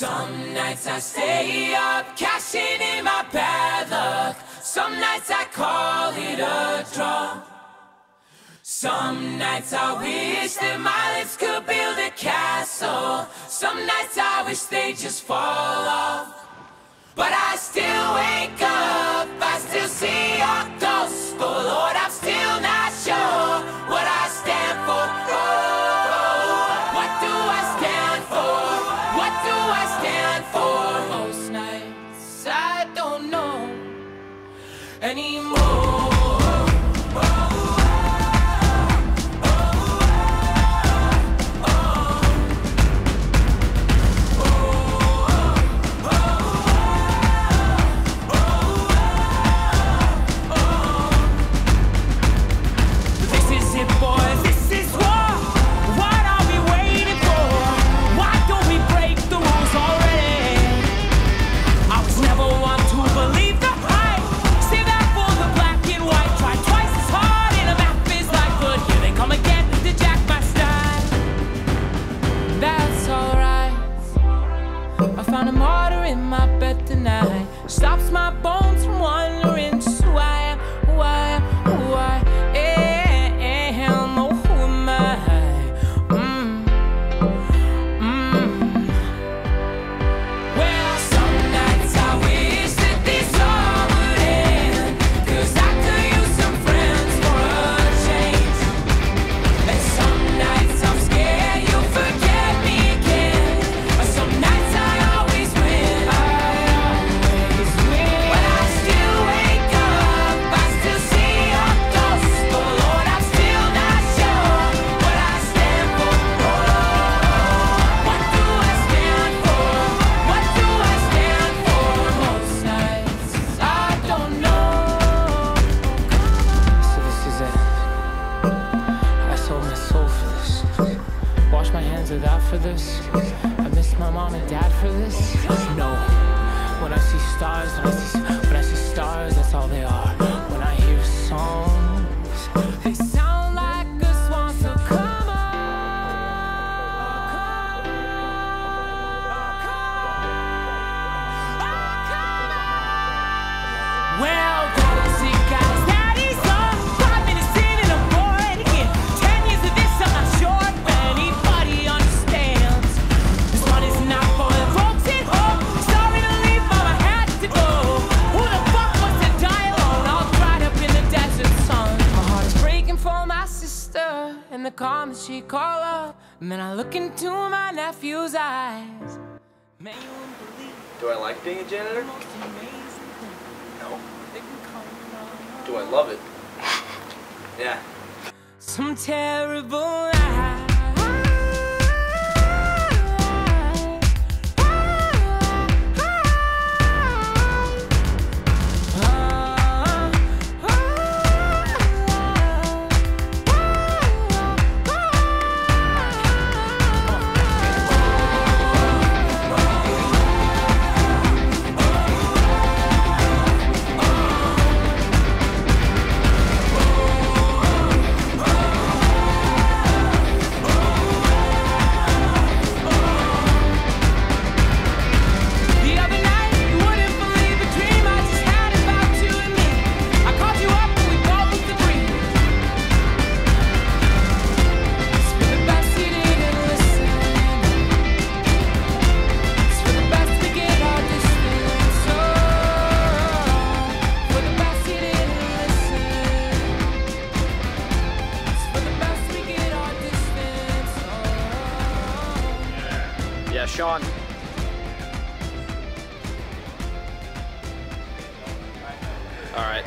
Some nights I stay up, cashing in my bad luck. Some nights I call it a draw. Some nights I wish that my lips could build a castle. Some nights I wish they just fall off. But I still wake up, I still see your ghost. Oh Lord, I'm still not sure what I stand for. Oh, what do I stand for? What do I stand for? Most nights I don't know anymore. Found a martyr in my bed tonight. Stops my bones from wandering just who I am, who I am, who I am. Oh, who am I? Well, some nights I wish that this all would end, 'cause I could use some friends for a change. And some nights I'm scared you'll forget me again. Some nights I out for this. I miss my mom and dad for this. No, when I see stars, when I see stars, that's all they are. When I hear songs, they sound like a swan. So come on, well, those guys, daddy's on 5 minutes in and I'm bored again. 10 years of this, I'm not sure. And the comments she call up, and then I look into my nephew's eyes. Man, you wouldn't believe. Do I like being a janitor? No. Do I love it? Yeah. Some terrible night. Yeah, Sean. All right.